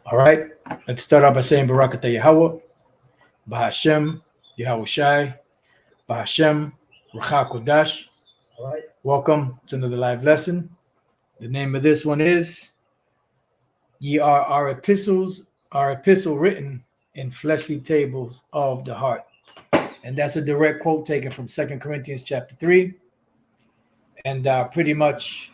All right, let's start off by saying Barakatah Yahweh, Bahashem, Yahweh Shai, Bahashem, Racha Kodash. All right, welcome to another live lesson. The name of this one is Ye are our epistle written in fleshly tables of the heart. And that's a direct quote taken from 2 Corinthians chapter 3. And pretty much,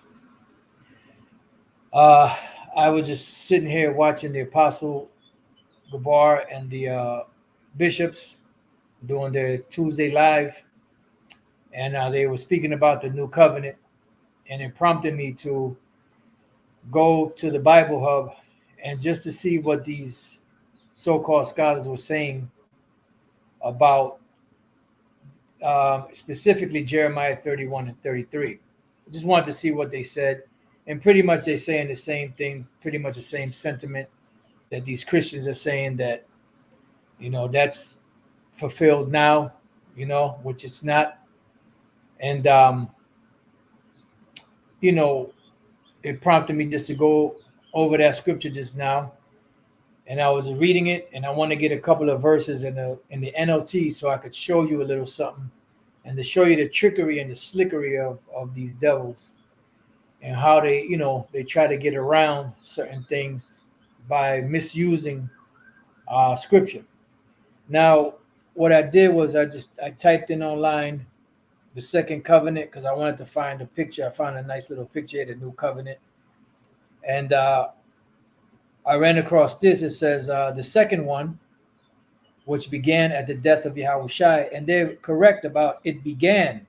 I was just sitting here watching the Apostle Gabar and the bishops doing their Tuesday live. And they were speaking about the new covenant. And it prompted me to go to the Bible Hub and just to see what these so-called scholars were saying about specifically Jeremiah 31 and 33. I just wanted to see what they said. And pretty much they're saying the same thing, pretty much the same sentiment that these Christians are saying that, that's fulfilled now, which it's not. And, it prompted me just to go over that scripture just now. And I was reading it, and I want to get a couple of verses in the NLT so I could show you a little something and to show you the trickery and the slickery of these devils and how they try to get around certain things by misusing scripture. Now, what I did was I typed in online the second covenant because I wanted to find a picture. I found a nice little picture of the new covenant. And I ran across this. It says the second one, which began at the death of Yahushai, and they're correct about it began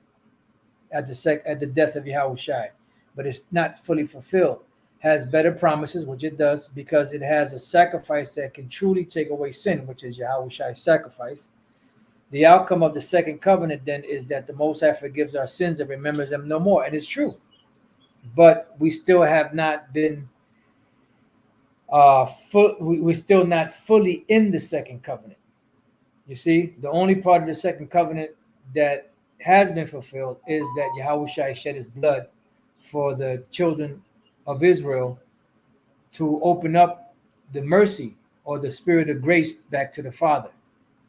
at the death of Yahushai, but it's not fully fulfilled. Has better promises, which it does, because it has a sacrifice that can truly take away sin, which is Yahushai's sacrifice. The outcome of the second covenant then is that the Most High forgives our sins and remembers them no more, and it's true. But we still have not been we're still not fully in the second covenant. You see, the only part of the second covenant that has been fulfilled is that Yahushua shed his blood for the children of Israel to open up the mercy or the spirit of grace back to the Father.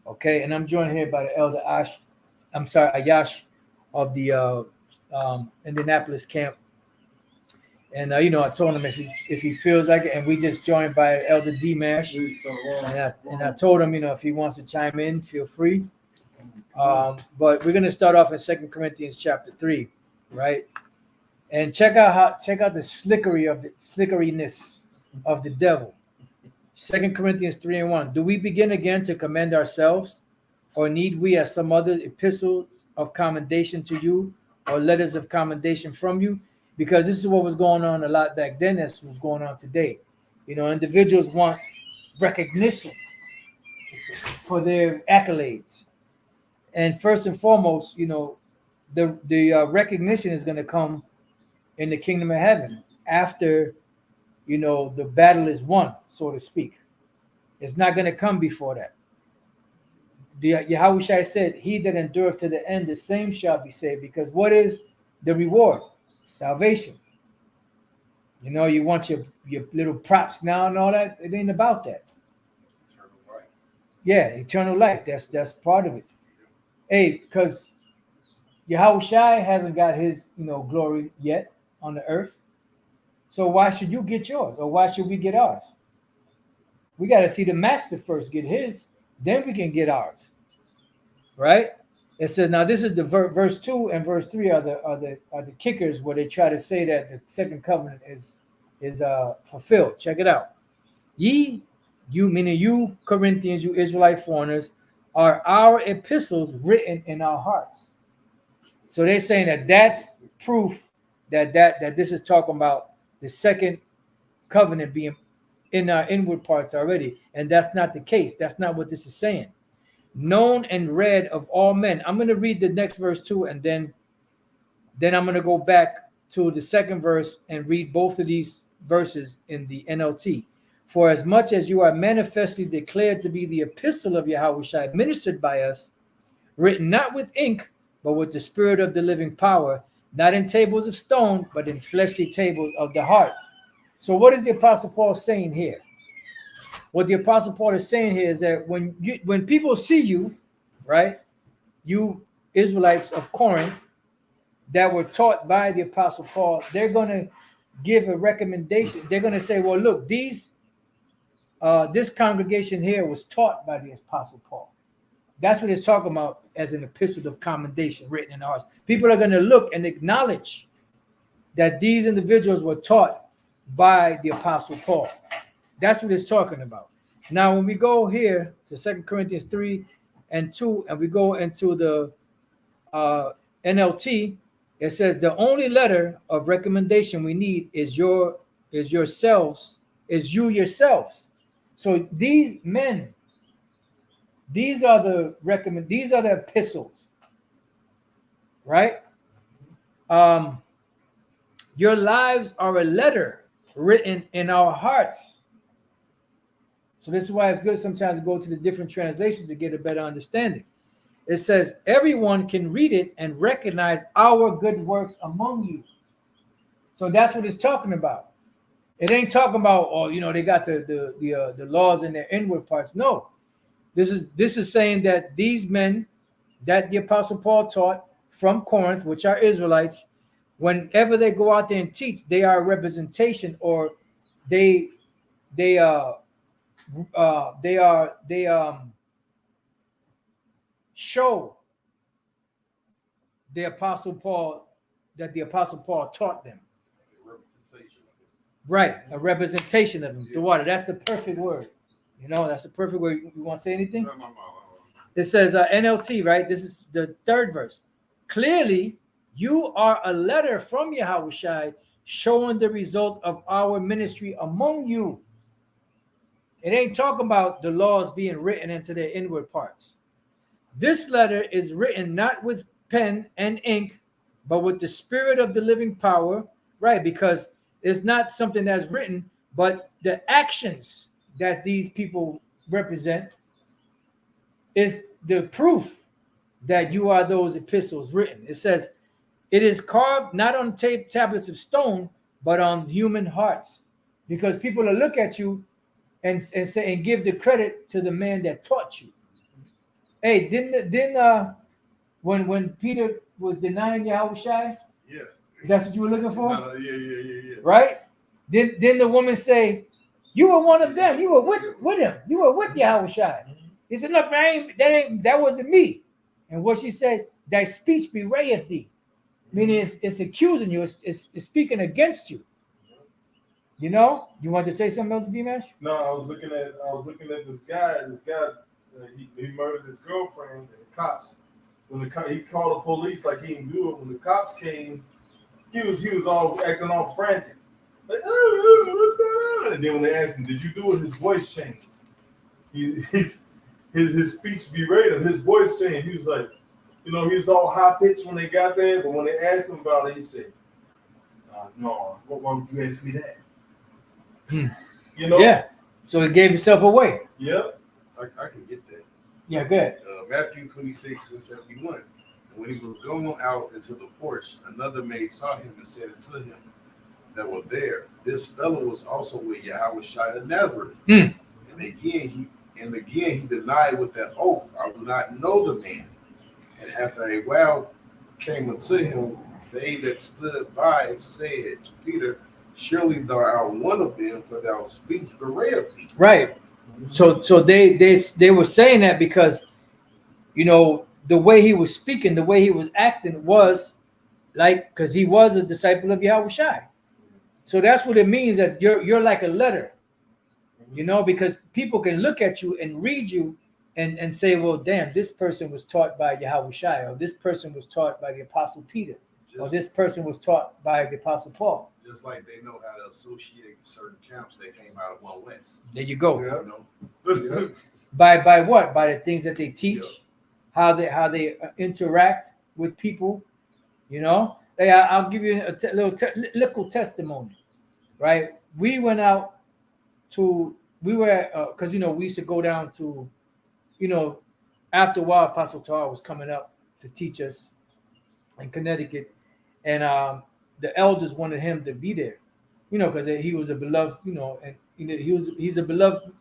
Okay, and I'm joined here by the elder Ayash of the Indianapolis camp. And I told him if he feels like it, and we just joined by Elder D-Mash. And I told him, if he wants to chime in, feel free. But we're gonna start off in 2 Corinthians chapter 3, right? And check out the slickeriness of the devil. 2 Corinthians 3 and 1. Do we begin again to commend ourselves, or need we as some other epistles of commendation to you, or letters of commendation from you? Because this is what was going on a lot back then. That's what's going on today. Individuals want recognition for their accolades. And first and foremost, the recognition is going to come in the kingdom of heaven after, the battle is won, so to speak. It's not going to come before that. Yahushua said, he that endureth to the end, the same shall be saved. Because what is the reward? Salvation. You want your little props now and all that. It ain't about that. Eternal life. Yeah, eternal life. That's part of it. Hey, because Yahushua hasn't got his glory yet on the earth. So why should you get yours, or why should we get ours? We got to see the master first get his, then we can get ours. Right? It says, now this is the verse 2 and verse 3 are the kickers where they try to say that the second covenant is fulfilled. Check it out. You meaning you Corinthians, you Israelite foreigners, are our epistles written in our hearts. So they're saying that that's proof that this is talking about the second covenant being in our inward parts already, and that's not the case. That's not what this is saying. Known and read of all men. I'm going to read the next verse too, and then I'm going to go back to the second verse and read both of these verses in the NLT. For as much as you are manifestly declared to be the epistle of Yahushua, ministered by us, written not with ink, but with the spirit of the living power, not in tables of stone, but in fleshly tables of the heart. So what is the Apostle Paul saying here? what the Apostle Paul is saying here is that when people see you, right, you Israelites of Corinth that were taught by the Apostle Paul, they're going to give a recommendation. They're going to say, well, look, this congregation here was taught by the Apostle Paul. That's what it's talking about as an epistle of commendation written in ours. People are going to look and acknowledge that these individuals were taught by the Apostle Paul. That's what it's talking about. Now, when we go here to 2 Corinthians 3 and 2, and we go into the NLT, it says the only letter of recommendation we need is you yourselves. So these men, these are the epistles, right? Your lives are a letter written in our hearts. So this is why it's good sometimes to go to the different translations to get a better understanding. It says everyone can read it and recognize our good works among you. So that's what it's talking about. It ain't talking about, they got the laws in their inward parts. No, this is saying that these men that the Apostle Paul taught from Corinth, which are Israelites, whenever they go out there and teach, they are a representation, or they show the Apostle Paul that the Apostle Paul taught them. Right, a representation of him. The water. That's the perfect word. That's the perfect word. You want to say anything? No. It says NLT, right? This is the third verse. Clearly, you are a letter from Yahushua showing the result of our ministry among you. It ain't talking about the laws being written into their inward parts. This letter is written not with pen and ink, but with the Spirit of the living power, right? Because it's not something that's written, but the actions that these people represent is the proof that you are those epistles written. It says, it is carved not on tablets of stone, but on human hearts. Because people will look at you and say and give the credit to the man that taught you. Hey, didn't when Peter was denying Yahushua? Yeah. That's what you were looking for? Yeah. Right? Then the woman say, you were one of them. You were with him. You were with Yahushua. He said, look, that wasn't me. And what she said, thy speech bewrayeth thee. Meaning it's accusing you. It's speaking against you. You want to say something else, D-Mash? No, I was looking at this guy. He murdered his girlfriend, and the cops. He called the police like he didn't do it. When the cops came, he was all acting all frantic, like, oh, what's going on? And then when they asked him, "Did you do it?" His voice changed. His speech berated him. His voice changed. He was like, he was all high pitched when they got there, but when they asked him about it, he said, "No, why would you ask me that?" Yeah. So he gave himself away. Yep. I can get that. Yeah, good. Matthew 26:71. And when he was going out into the porch, another maid saw him and said to him that were there, this fellow was also with Yahushua of Nazareth. And again he denied with that oath, I do not know the man. And after a while came unto him, they that stood by said to Peter, surely thou art one of them, for thou speech bewrayeth thee. Right. So they were saying that because the way he was speaking, the way he was acting was like, because he was a disciple of Yahushua. So that's what it means, that you're like a letter, because people can look at you and read you and say, well, damn, this person was taught by Yahushua, or this person was taught by the Apostle Peter, or this person was taught by the Apostle Paul. Just like they know how to associate certain camps that came out of one West. There you go. Yeah. By what? By the things that they teach, how they interact with people. Hey, I'll give you a little testimony. Right? We went out to, because we used to go down to, after a while, Apostle Tar was coming up to teach us in Connecticut, and the elders wanted him to be there, because he was a beloved, he's a beloved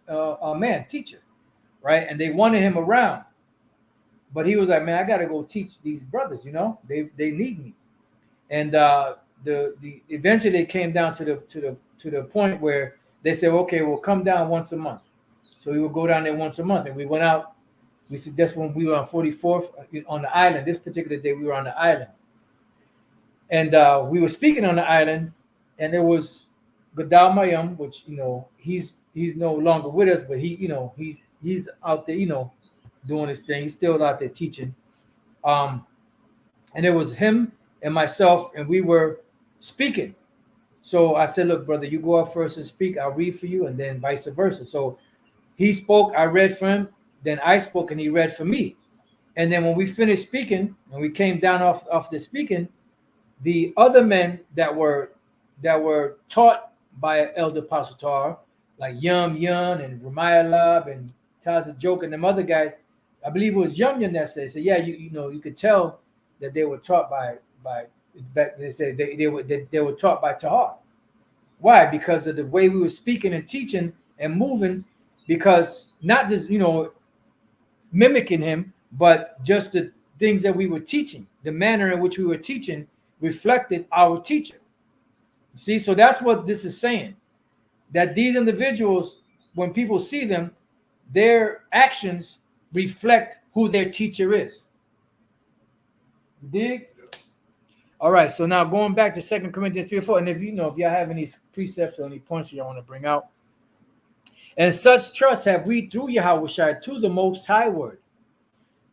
man, teacher, right? And they wanted him around, but he was like, man, I got to go teach these brothers. They need me. And the eventually they came down to the point where they said, okay, we'll come down once a month. So we would go down there once a month, and we went out. We said that's when we were on 44th on the island. This particular day we were on the island, and we were speaking on the island, and there was Gadal Mayam, which he's no longer with us, but he's out there doing his thing. He's still out there teaching. And it was him and myself, and we were speaking. So I said, look, brother, you go up first and speak. I'll read for you, and then vice versa. So he spoke, I read for him. Then I spoke, and he read for me. And then when we finished speaking, and we came down off the speaking, the other men that were taught by Elder Apostle Tar, like Yum Yun and Ramiah Lab and Taza Joke and them other guys, I believe it was Yum Yun that said, yeah, you could tell that they were taught by they said they were taught by Tahar. Why? Because of the way we were speaking and teaching and moving, because not just mimicking him, but just the things that we were teaching, the manner in which we were teaching reflected our teacher. See, so that's what this is saying, that these individuals, when people see them, their actions reflect who their teacher is. Dig? All right, so now going back to 2 Corinthians 3:4, and if y'all have any precepts or any points you want to bring out. And such trust have we through Yahushua to the Most High Word.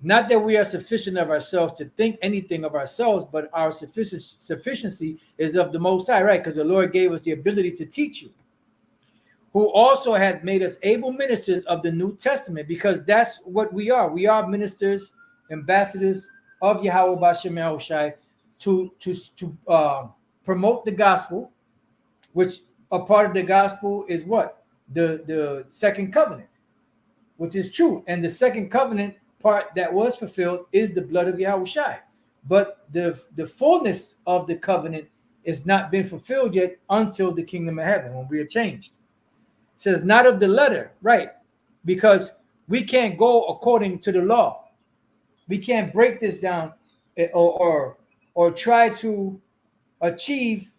Not that we are sufficient of ourselves to think anything of ourselves, but our sufficiency is of the Most High, right? Because the Lord gave us the ability to teach you. Who also hath made us able ministers of the New Testament, because that's what we are. We are ministers, ambassadors of Yahweh Bashem Yahushua to promote the gospel, which a part of the gospel is what? The second covenant, which is true. And the second covenant part that was fulfilled is the blood of Yahushua. But the fullness of the covenant is not been fulfilled yet until the kingdom of heaven, when we are changed. It says not of the letter, right? Because we can't go according to the law. We can't break this down or try to achieve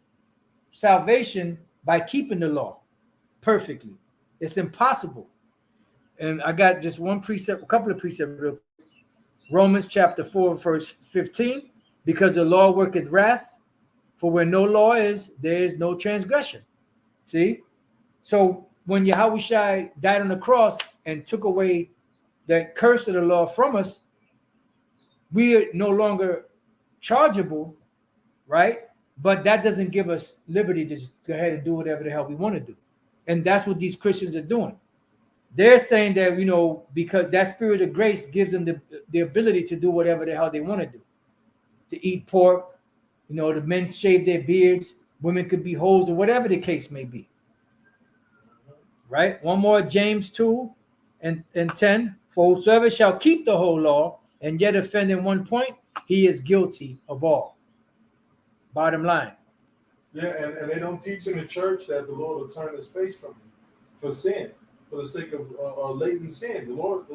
salvation by keeping the law perfectly. It's impossible. And I got just one precept, a couple of precepts real quick. Romans chapter 4, verse 15, because the law worketh wrath, for where no law is, there is no transgression. See? So when Yahushua died on the cross and took away the curse of the law from us, we are no longer chargeable, right? But that doesn't give us liberty to just go ahead and do whatever the hell we want to do. And that's what these Christians are doing. They're saying that, because that spirit of grace gives them the ability to do whatever the hell they want to do. To eat pork, the men shave their beards, women could be hoes, or whatever the case may be. Right? One more, James 2 and 10. For whosoever shall keep the whole law and yet offend in one point, he is guilty of all. Bottom line. Yeah, and they don't teach in the church that the Lord will turn his face from you for sin, for the sake of latent sin. The Lord,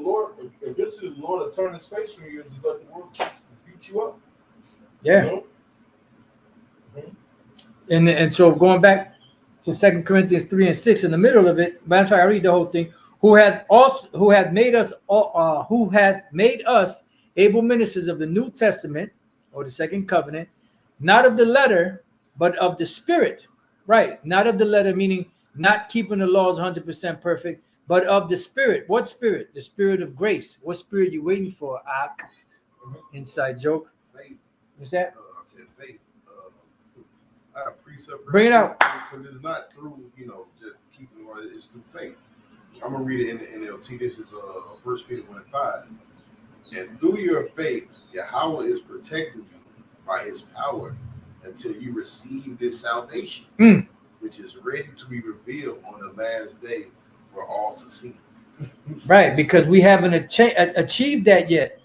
eventually the Lord will turn his face from you and just let the world beat you up. Yeah. Mm-hmm. And so going back to 2 Corinthians 3 and 6, in the middle of it, matter of fact, I read the whole thing. Who hath made us able ministers of the New Testament, or the second covenant, not of the letter, but of the spirit, right? Not of the letter, meaning not keeping the laws 100% perfect, but of the spirit. What spirit? The spirit of grace. What spirit you waiting for? Inside joke. Faith. What's that? I said faith. I have precept. Bring it out. Because it's not through, just keeping the law. It's through faith. I'm gonna read it in the NLT. This is 1 Peter 1:5. And through your faith, Yahweh is protecting you by his power until you receive this salvation, which is ready to be revealed on the last day for all to see. Right, because we haven't achieved that yet.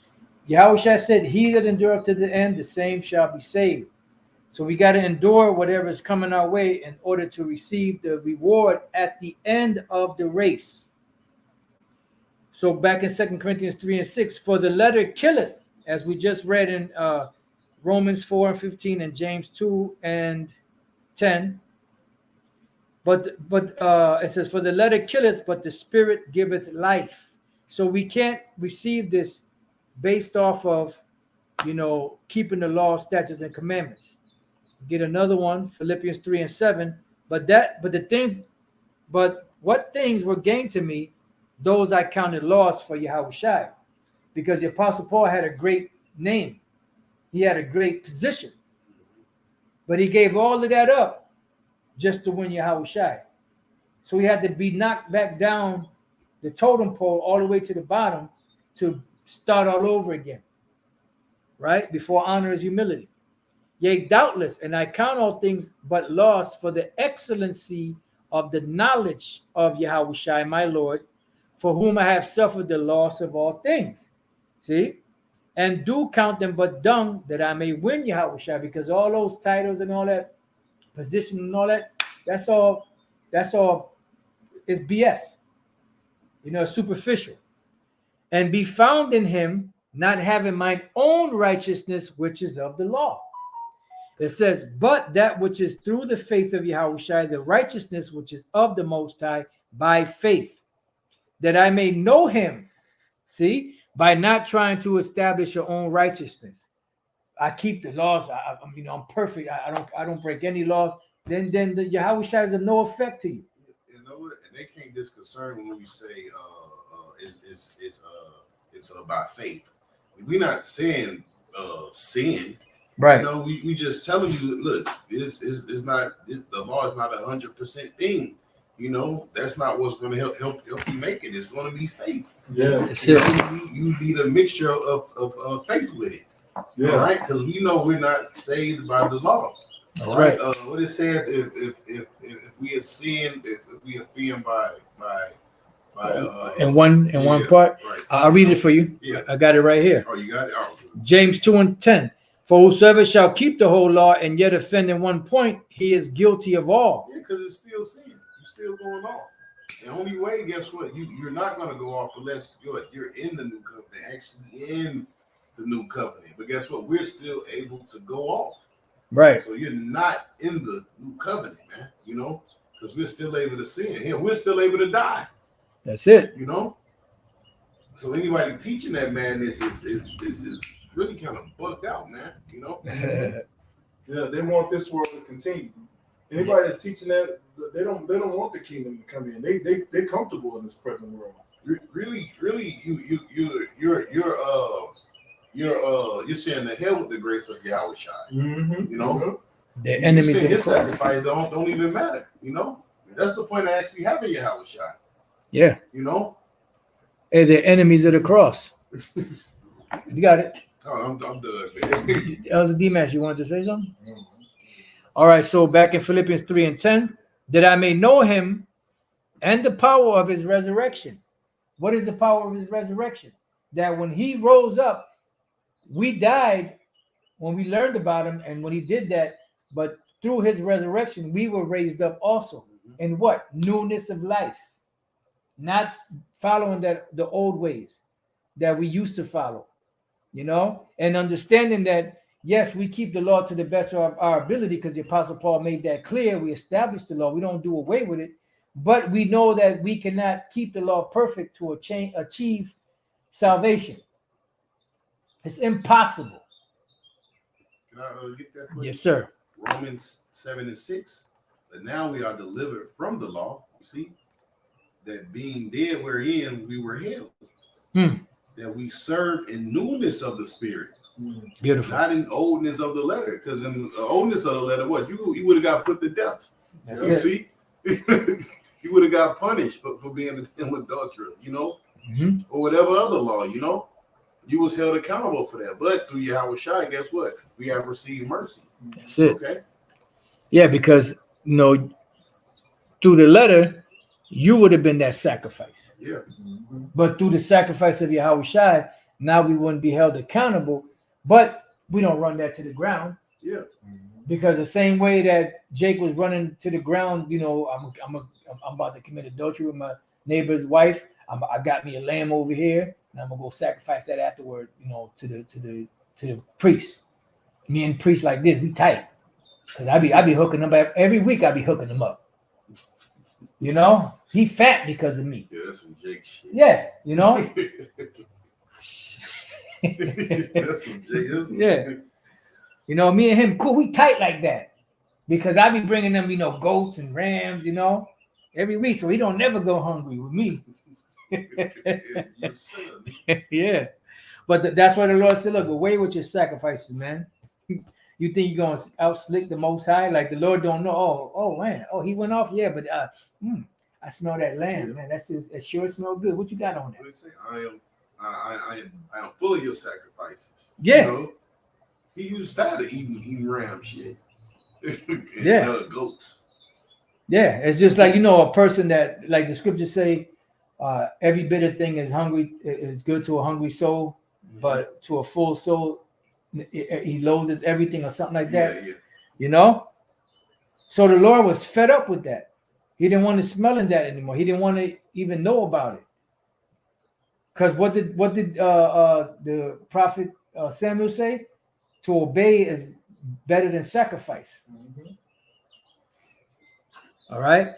Yahushua said, he that endureth to the end, the same shall be saved. So we got to endure whatever is coming our way in order to receive the reward at the end of the race. So back in 2 Corinthians 3 and 6, for the letter killeth, as we just read in Romans 4 and 15 and James 2 and 10. But it says, for the letter killeth, but the spirit giveth life. So we can't receive this based off of, keeping the law, statutes, and commandments. Get another one, Philippians 3 and 7. But what things were gained to me, those I counted loss for Yahushua. Because the Apostle Paul had a great name. He had a great position. But he gave all of that up just to win Yahushua. So he had to be knocked back down the totem pole all the way to the bottom to start all over again. Right? Before honor is humility. Yea, doubtless, and I count all things but loss for the excellency of the knowledge of Yahushua, my Lord, for whom I have suffered the loss of all things. See? And do count them but dung, that I may win Yahushua, because all those titles and all that position and all that, that's all is BS. Superficial. And be found in him, not having mine own righteousness, which is of the law. It says, but that which is through the faith of Yahushua, the righteousness which is of the Most High by faith, that I may know him. See, by not trying to establish your own righteousness. I keep the laws. I'm perfect. I don't break any laws. Then the Yahushua has no effect to you. You know what? And they can't disconcern when you say it's about faith. We're not saying sin. Right. We just telling you, look, it's not, the law is not 100% thing. That's not what's going to help you make it. It's going to be faith. Yeah. You need a mixture of faith with it. Yeah. All right, because we know we're not saved by the law. That's right. What it said, if we are sin, if we are offended by in one part, right. I'll read it for you. Yeah, I got it right here. Oh, you got it. Oh. James 2 and 10. For whosoever shall keep the whole law and yet offend in one point, he is guilty of all. Yeah, because it's still sin. You're still going off. The only way, guess what? You're not going to go off unless you're in the new covenant, actually in the new covenant. But guess what? We're still able to go off. Right. So you're not in the new covenant, man. Because we're still able to sin. Yeah, we're still able to die. That's it. So anybody teaching that madness is really kind of bugged out, man. Yeah, they want this world to continue. Anybody that's teaching that, they don't want the kingdom to come in. They're comfortable in this present world. Really, you're saying the hell with the grace of Yahushua. Mm-hmm. The enemies of the his sacrifice don't even matter. That's the point of actually having Yahushua. Yeah. Hey, they're enemies of the cross. You got it. Oh, I'm done, man. Elder D-Mash, you wanted to say something? All right, so back in Philippians 3 and 10, that I may know him and the power of his resurrection. What is the power of his resurrection? That when he rose up, we died when we learned about him and when he did that, but through his resurrection, we were raised up also. In what? Newness of life. Not following the old ways that we used to follow. And understanding that, yes, we keep the law to the best of our ability because the Apostle Paul made that clear. We established the law. We don't do away with it. But we know that we cannot keep the law perfect to achieve salvation. It's impossible. Can I get that? Quick? Yes, sir. Romans 7 and 6. But now we are delivered from the law. You see? That being dead wherein we were held. That we serve in newness of the spirit. Beautiful. Not in oldness of the letter. Because in the oldness of the letter, what? You would have got put to death. See? You would have got punished for being an adulterer, or whatever other law, You was held accountable for that. But through Yahushua, guess what? We have received mercy. That's it. Okay? Yeah, because, through the letter, you would have been that sacrifice. Yeah. But through the sacrifice of Yahushua, now we wouldn't be held accountable. But we don't run that to the ground. Yeah. Because the same way that Jake was running to the ground, you know, I'm about to commit adultery with my neighbor's wife. I got me a lamb over here, and I'm gonna go sacrifice that afterward, you know, to the priest. Me and priests like this, we tight. Cause I be hooking them up every week. I be hooking them up. You know, he fat because of me. Yeah, that's some Jake shit. Yeah, you know. That's some Jake. Yeah. You know, me and him, cool. We tight like that because I be bringing them, you know, goats and rams, you know, every week, so he don't never go hungry with me. Yes, Yeah, but that's why the Lord said, "Look, away with your sacrifices, man." You think you're gonna outslick the Most High? Like the Lord don't know. Oh man. Oh, he went off. Yeah, but I smell that lamb, man. That sure smells good. What you got on that? Say, I am full of your sacrifices. Yeah. You know? He used that to eating ram shit. Yeah. Goats. Yeah, it's just like, you know, a person that, like the scriptures say, every bitter thing is good to a hungry soul, but to a full soul, he loathes everything or something like that. Yeah. You know? So the Lord was fed up with that. He didn't want to smell in that anymore. He didn't want to even know about it. Because what did the prophet Samuel say? To obey is better than sacrifice. Mm-hmm. All right.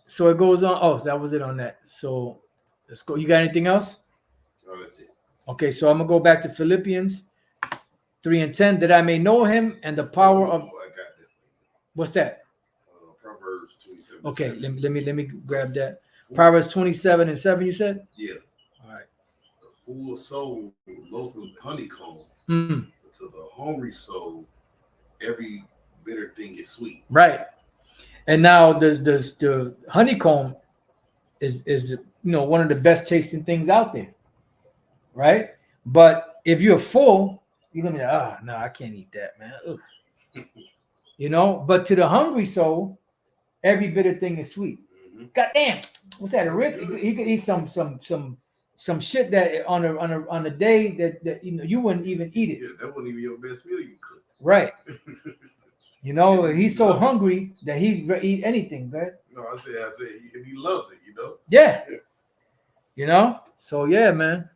So it goes on. Oh, that was it on that. So let's go. You got anything else? Oh, that's it. Okay, so I'm gonna go back to Philippians 3:10, that I may know him and the power of. I got that. What's that? Proverbs 27. Okay, let me grab that. Proverbs 27:7. You said? Yeah. All right. The full soul loath of honeycomb. Mm, To the hungry soul, every bitter thing is sweet. right. And now the honeycomb is you know one of the best tasting things out there, right? But if you're full, you're gonna be like, no, I can't eat that, man. Ugh. You know. But to the hungry soul, every bitter thing is sweet. Mm-hmm. God damn, what's that? A Ritz? He could eat some shit that on a day that you know you wouldn't even eat it. Yeah, that wouldn't even be your best meal you cook. Right. You know, he's so hungry that he'd eat anything, right? No, I said, he loves it, you know? Yeah. You know? So, yeah, man.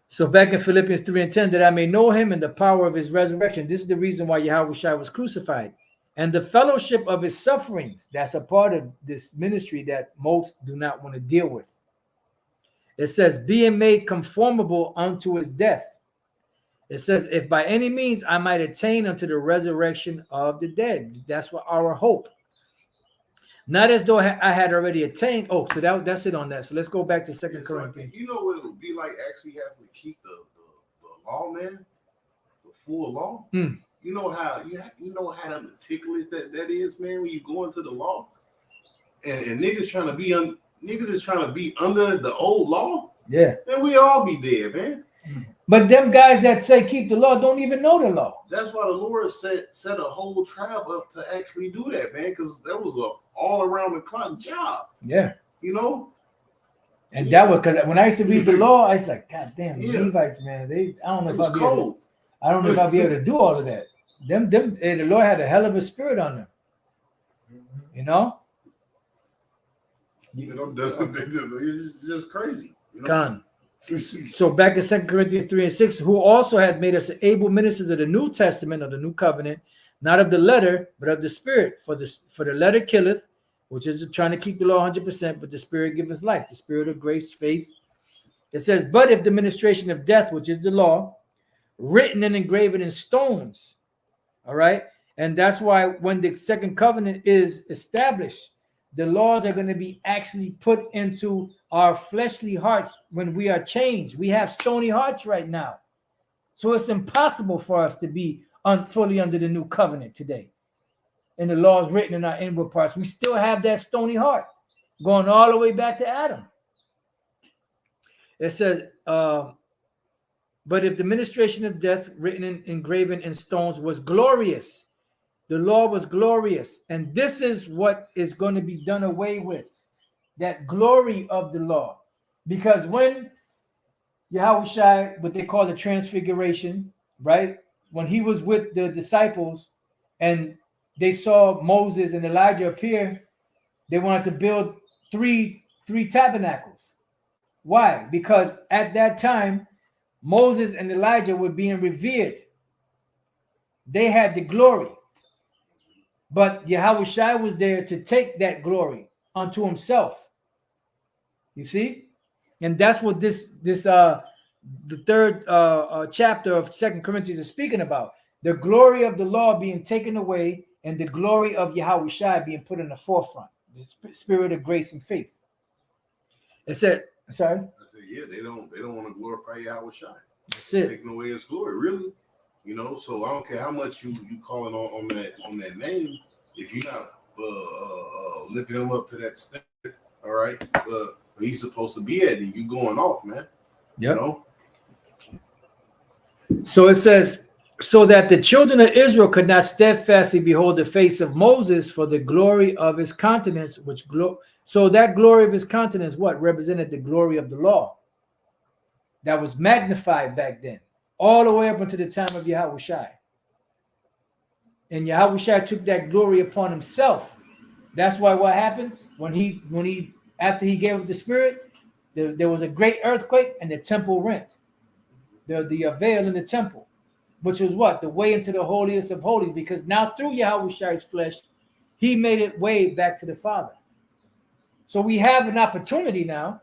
So, back in Philippians 3:10, that I may know him and the power of his resurrection. This is the reason why Yahushua was crucified. And the fellowship of his sufferings. That's a part of this ministry that most do not want to deal with. It says, being made conformable unto his death. It says, if by any means I might attain unto the resurrection of the dead. That's what our hope. Not as though I had already attained. Oh, so that's it on that. So let's go back to 2 Corinthians. You know what it would be like actually having to keep the law, man? The full law? Hmm. You know how meticulous that is, man, when you go into the law? And niggas is trying to be under the old law? Yeah. And we all be there, man. But them guys that say keep the law don't even know the law. That's why the Lord set a whole tribe up to actually do that, man, because that was a all around the clock job. Yeah. You know? And that was because when I used to read the law, I was like, God damn, the Yeah. Levites, man, I don't know if I'll be cold. able to do all of that. The Lord had a hell of a spirit on them. You know? It's just crazy. You know? Gone. So back in 2 Corinthians 3:6, who also had made us able ministers of the New Testament, of the New Covenant, not of the letter, but of the Spirit. For the letter killeth, which is trying to keep the law 100%, but the Spirit giveth life, the Spirit of grace, faith. It says, but if the ministration of death, which is the law, written and engraven in stones, all right, and that's why when the second covenant is established, the laws are going to be actually put into our fleshly hearts when we are changed. We have stony hearts right now. So it's impossible for us to be fully under the new covenant today. And the laws written in our inward parts. We still have that stony heart going all the way back to Adam. It says, but if the ministration of death written and engraven in stones was glorious, the law was glorious. And this is what is going to be done away with. That glory of the law. Because when Yahushua, what they call the transfiguration, right? When he was with the disciples and they saw Moses and Elijah appear, they wanted to build three tabernacles. Why? Because at that time, Moses and Elijah were being revered. They had the glory. But Yahushua was there to take that glory unto himself. You see? And that's what the third chapter of 2 Corinthians is speaking about. The glory of the law being taken away and the glory of Yahushua being put in the forefront. The spirit of grace and faith. It said, sorry? I said, yeah, they don't want to glorify Yahushua. That's it. Taking away his glory, really. You know, so I don't care how much you calling on that name, if you're not lifting him up to that standard, all right, where he's supposed to be at, and you going off, man. Yep. You know? So it says, so that the children of Israel could not steadfastly behold the face of Moses for the glory of his countenance, so that glory of his countenance, what represented the glory of the law that was magnified back then, all the way up until the time of Yahushua. And Yahushua took that glory upon himself. That's why what happened when he after he gave up the spirit, there was a great earthquake and the temple rent. The veil in the temple, which was what? The way into the holiest of holies, because now through Yahushua's flesh, he made it way back to the Father. So we have an opportunity now,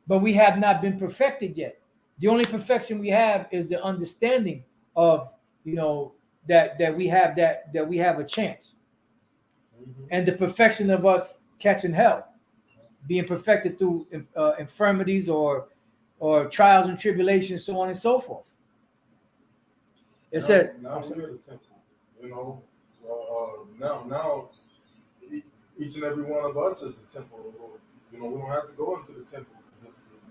but we have not been perfected yet. The only perfection we have is the understanding of, that we have a chance. Mm-hmm. And the perfection of us catching hell, being perfected through infirmities or trials and tribulations, so on and so forth. It says now we're the temple, now each and every one of us is the temple of the Lord. We don't have to go into the temple because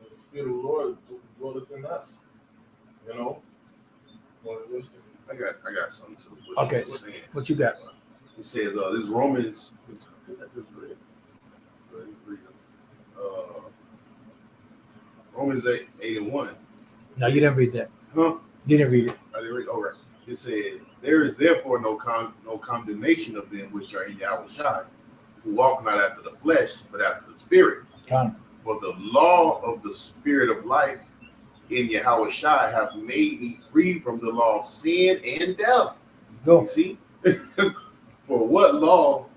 the Spirit of the Lord dwelleth in us. Well, I got something too. Okay, what you got? It says this Romans. Romans 8:1. No, you didn't read that. Huh? You didn't read it. I didn't read. All right. It said, "There is therefore no condemnation of them which are in Yahushua, who walk not after the flesh, but after the Spirit. For the law of the Spirit of life in Yahushua hath made me free from the law of sin and death." Go. You see? For what law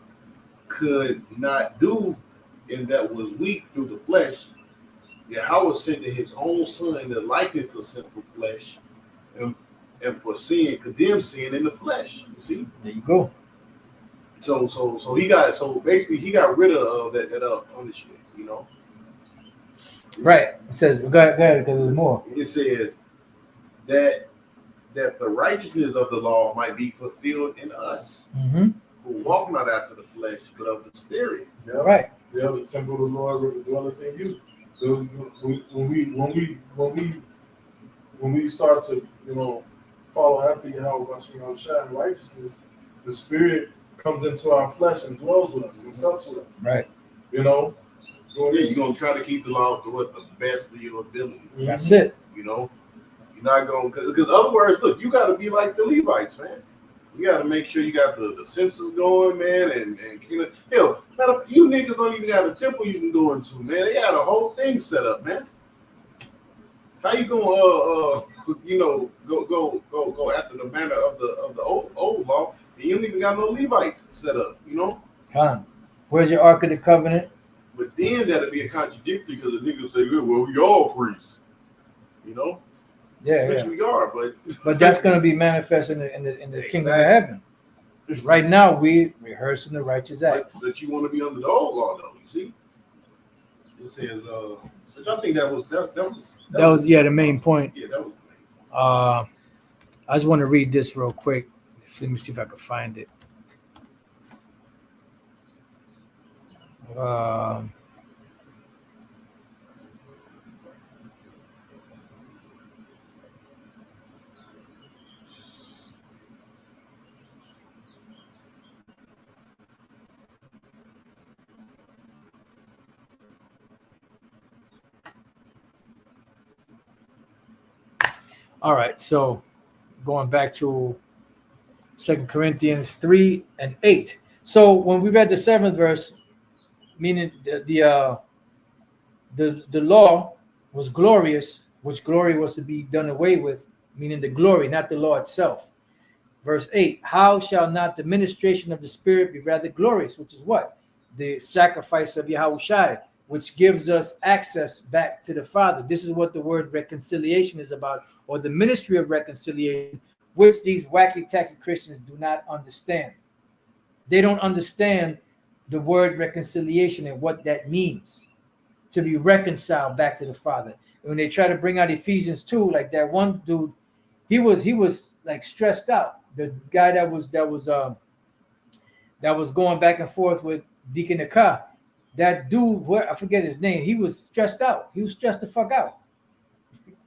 could not do, and that was weak through the flesh, Yahweh sent his own Son in the likeness of sinful flesh, and for sin, condemned sin in the flesh. You see? There you go. So basically he got rid of that punishment, Right. It says, go ahead, because there's more. It says that the righteousness of the law might be fulfilled in us, mm-hmm. who walk not after the flesh, but of the Spirit. Yeah. Right. Yeah, the temple of the Lord dwelleth in you. So when we start to follow after Yahushua in righteousness, the Spirit comes into our flesh and dwells with us and sups with us. Right. Yeah, you're gonna try to keep the law to what the best of your ability. That's it. You're not going because other words, look, you got to be like the Levites, man. You got to make sure you got the census going, man, and hell, you niggas don't even have a temple you can go into, man. They got a whole thing set up, man. How you gonna go after the manner of the old law, and you don't even got no Levites set up, Where's your Ark of the Covenant? But then that'll be a contradictory because the niggas say, well, we all priests, Yeah, which we are, but that's going to be manifest in the kingdom of heaven. Right now, we rehearsing the righteous acts. But you want to be under the old law, though. You see, it says, which I think that was the main point. Yeah, that was the main point. I just want to read this real quick. Let me see if I can find it. All right, so going back to 2 Corinthians 3 and 8. So when we read the 7th verse, meaning the law was glorious, which glory was to be done away with, meaning the glory, not the law itself. Verse 8, how shall not the ministration of the Spirit be rather glorious? Which is what? The sacrifice of Yahushua, which gives us access back to the Father. This is what the word reconciliation is about, or the ministry of reconciliation, which these wacky-tacky Christians do not understand. They don't understand the word reconciliation and what that means, to be reconciled back to the Father. And when they try to bring out Ephesians 2, like that one dude, he was like stressed out. The guy that was going back and forth with Deacon Akah, that dude, I forget his name, he was stressed out. He was stressed the fuck out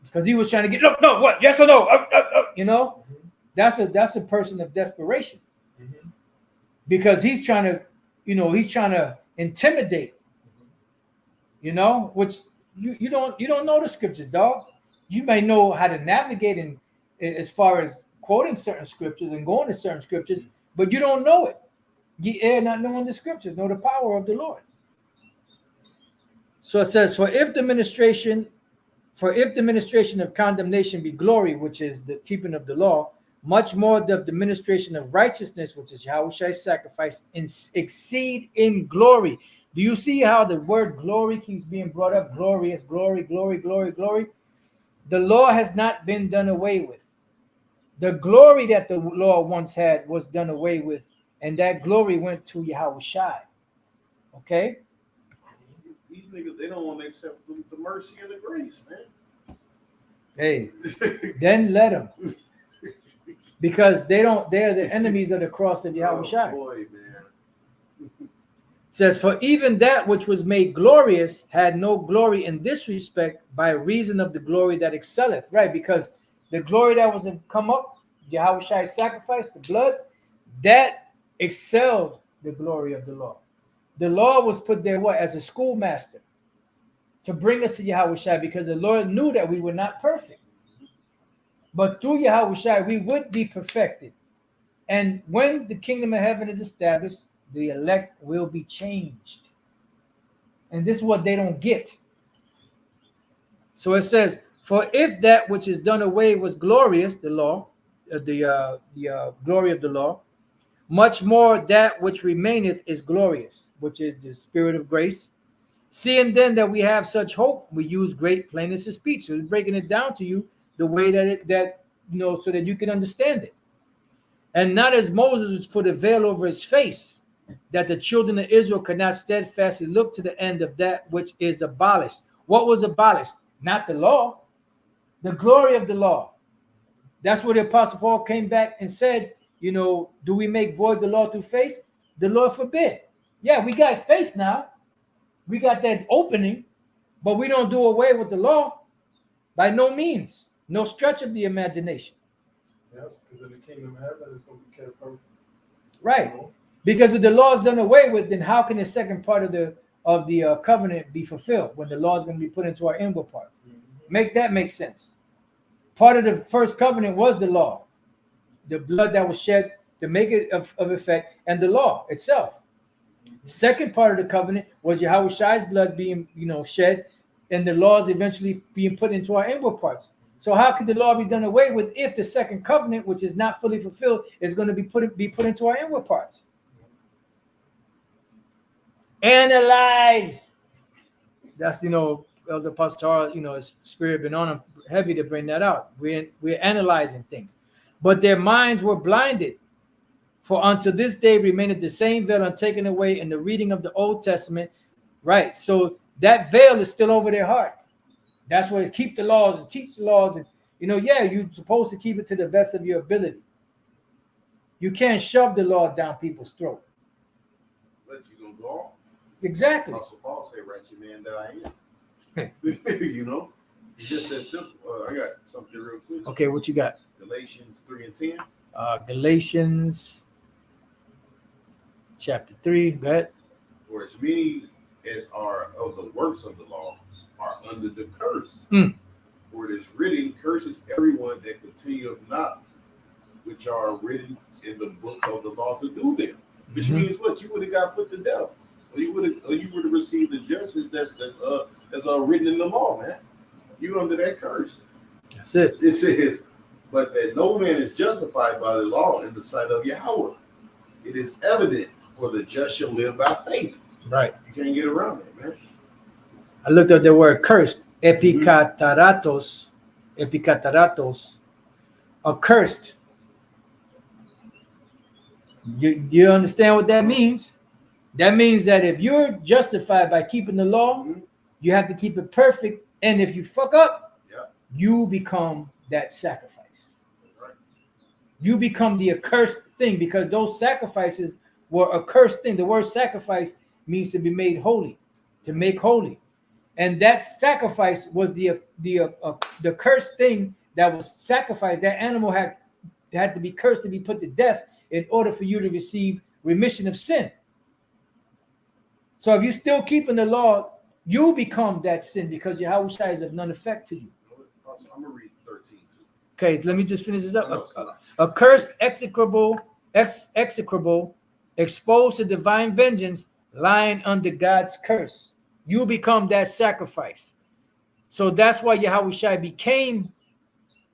because he was trying to get no, what, yes or no, you know. That's a person of desperation, because he's trying to intimidate, you know, which you don't know the scriptures, dog. You may know how to navigate in as far as quoting certain scriptures and going to certain scriptures, but you don't know it. You err not knowing the scriptures, know the power of the Lord. So it says, for if the ministration of condemnation be glory, which is the keeping of the law, much more doth the ministration of righteousness, which is Yahushua's sacrifice, exceed in glory. Do you see how the word glory keeps being brought up? Glorious, glory, glory, glory, glory. The law has not been done away with. The glory that the law once had was done away with, and that glory went to Yahushua. Okay? These niggas, they don't want to accept the mercy and the grace, man. Hey, then let them. Because they're the enemies of the cross of Yahushua. Oh boy, man. It says, for even that which was made glorious had no glory in this respect by reason of the glory that excelleth. Right, because the glory that was come up, Yahushua's sacrifice, the blood, that excelled the glory of the law. The law was put there as a schoolmaster to bring us to Yahushua, because the Lord knew that we were not perfect. But through Yahushua, we would be perfected. And when the kingdom of heaven is established, the elect will be changed. And this is what they don't get. So it says, for if that which is done away was glorious, the law, the glory of the law, much more that which remaineth is glorious, which is the spirit of grace. Seeing then that we have such hope, we use great plainness of speech. So we're breaking it down to you the way so that you can understand it. And not as Moses, which put a veil over his face, that the children of Israel could not steadfastly look to the end of that which is abolished. What was abolished? Not the law, the glory of the law. That's where the Apostle Paul came back and said, do we make void the law through faith? The Lord forbid. Yeah, we got faith now. We got that opening, but we don't do away with the law. By no means. No stretch of the imagination. Yeah, because in the kingdom of heaven, it's going to be kept perfect. Right. Because if the law is done away with, then how can the second part of the covenant be fulfilled when the law is going to be put into our inward part? Mm-hmm. Make sense. Part of the first covenant was the law, the blood that was shed to make it of effect, and the law itself. The second part of the covenant was Yahushua's blood being, shed, and the laws eventually being put into our inward parts. So how could the law be done away with if the second covenant, which is not fully fulfilled, is going to be put into our inward parts? Analyze. That's Elder Apostle Charles, his spirit been on him heavy to bring that out. We're analyzing things, but their minds were blinded. For unto this day remaineth the same veil untaken away in the reading of the Old Testament. Right. So that veil is still over their heart. That's where keep the laws and teach the laws. And, you're supposed to keep it to the best of your ability. You can't shove the law down people's throat. But you gonna go off. Exactly. Apostle Paul say, "Wretched man that I am." It's just that simple. I got something real quick. Okay, what you got? Galatians 3 and 10. Galatians chapter 3. Go ahead. For as many as are of the works of the law are under the curse. For it is written, curses everyone that continueth not which are written in the book of the law to do them. Which means what? You would have got put to death. Or you would have received the judgment that's written in the law, man. You under that curse. That's it. It says, but that no man is justified by the law in the sight of Yahweh. It is evident, for the just shall live by faith. Right. You can't get around that, man. I looked up the word cursed. Epikataratos. Accursed. You understand what that means? That means that if you're justified by keeping the law, you have to keep it perfect. And if you fuck up, you become that sacrifice. Right. You become the accursed thing, because those sacrifices were a cursed thing. The word sacrifice means to be made holy, to make holy. And that sacrifice was the cursed thing that was sacrificed. That animal had to be cursed to be put to death in order for you to receive remission of sin. So if you're still keeping the law, you become that sin, because Yahweh Shai is of none effect to you. I'm going to read 13 too. Okay, so let me just finish this up. A cursed, execrable, exposed to divine vengeance, lying under God's curse. You become that sacrifice. So that's why Yahweh Shai became,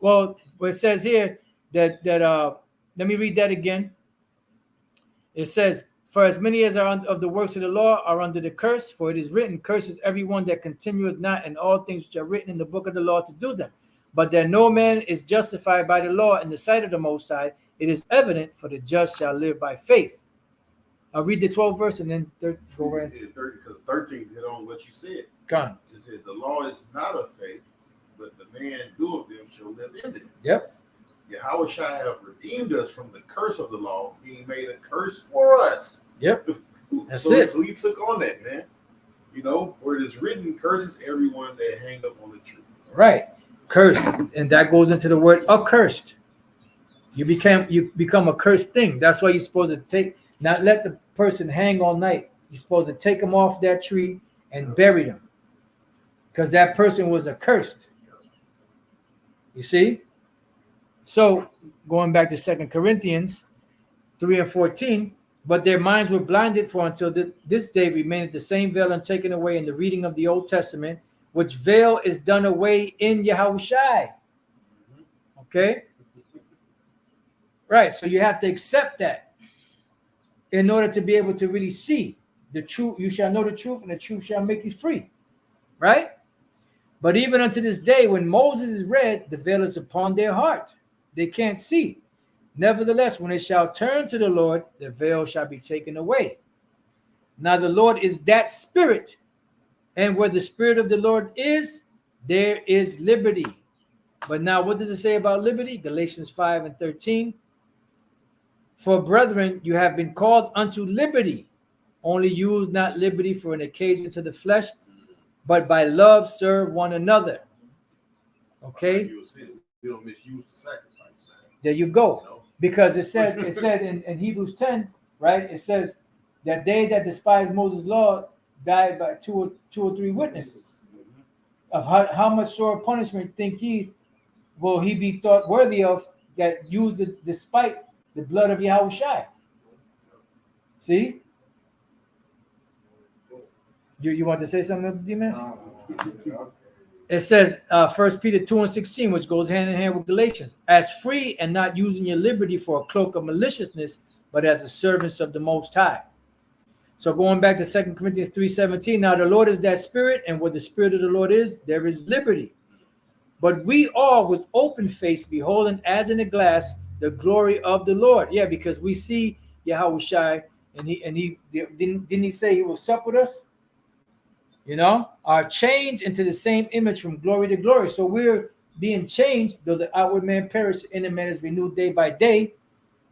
well, it says here that let me read that again. It says, for as many as are of the works of the law are under the curse, for it is written, curses everyone that continueth not in all things which are written in the book of the law to do them. But that no man is justified by the law in the sight of the Most High, it is evident, for the just shall live by faith. I'll read the 12th verse and then go right. Because 13 hit on what you said. Gone. It said, the law is not of faith, but the man doeth them shall live in it. Yep. Yahweh Shai have redeemed us from the curse of the law, being made a curse for us. Yep. That's it. So he took on that, man. You know, where it is written, curses everyone that hang up on the tree. Right. Cursed. And that goes into the word accursed. You become a cursed thing. That's why you're supposed to not let the person hang all night. You're supposed to take them off that tree and bury them, because that person was accursed. You see? So going back to 2 Corinthians 3 and 14, but their minds were blinded, for until this day remaineth the same veil untaken away in the reading of the Old Testament, which veil is done away in Yahweh Shai. Okay? Right. So you have to accept that in order to be able to really see the truth. You shall know the truth, and the truth shall make you free. Right? But even unto this day, when Moses is read, the veil is upon their heart. They can't see. Nevertheless, when they shall turn to the Lord, the veil shall be taken away. Now the Lord is that Spirit, and where the Spirit of the Lord is, there is liberty. But now what does it say about liberty? Galatians 5 and 13. For brethren, you have been called unto liberty. Only use not liberty for an occasion to the flesh, but by love serve one another. Okay? We don't misuse the sacrifice, man. There you go. You know? Because it said in Hebrews 10, right? It says that they that despise Moses' law died by two or three witnesses. Of how much sore punishment think ye will he be thought worthy of that used it despite the blood of Yahweh Shai? See? You want to say something, D-Man? It says 1 Peter 2 and 16, which goes hand in hand with Galatians. As free, and not using your liberty for a cloak of maliciousness, but as the servants of the Most High. So going back to 2 Corinthians 3:17, now the Lord is that Spirit, and where the Spirit of the Lord is, there is liberty. But we all with open face, beholding as in a glass the glory of the Lord. Yeah, because we see Yahweh Shai, and he didn't he say he will sup with us? You know, are changed into the same image from glory to glory. So we're being changed, though the outward man perish, the inner man is renewed day by day,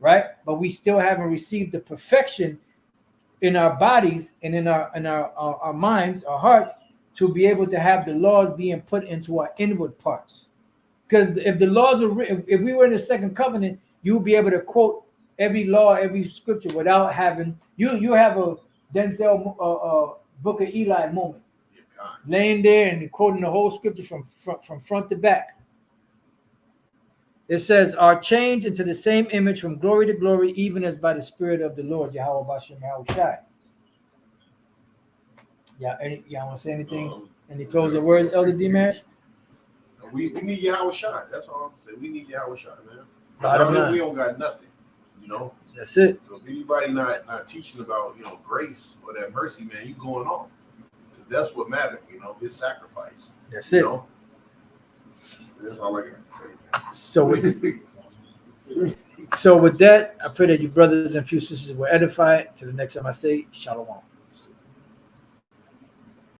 right? But we still haven't received the perfection in our bodies and in our minds, our hearts, to be able to have the laws being put into our inward parts. Because if the laws were written, if we were in the second covenant, you'll be able to quote every law, every scripture without having you have a Denzel Book of Eli moment, laying there and quoting the whole scripture from front to back. It says, are changed into the same image from glory to glory, even as by the Spirit of the Lord, Yahweh Bashem Yahushai. Yeah, y'all want to say anything? Any closing words, Elder D-Mash? We need Yahweh shot. That's all I'm saying. We need Yahweh shot, man. Bottom line. We don't got nothing, you know. That's it. So if anybody not teaching about, you know, grace or that mercy, man, you going off. That's what matters, you know, his sacrifice. That's you it. Know? That's all I got to say. So with that, I pray that you brothers and few sisters were edified. Till the next time I say, Shalom.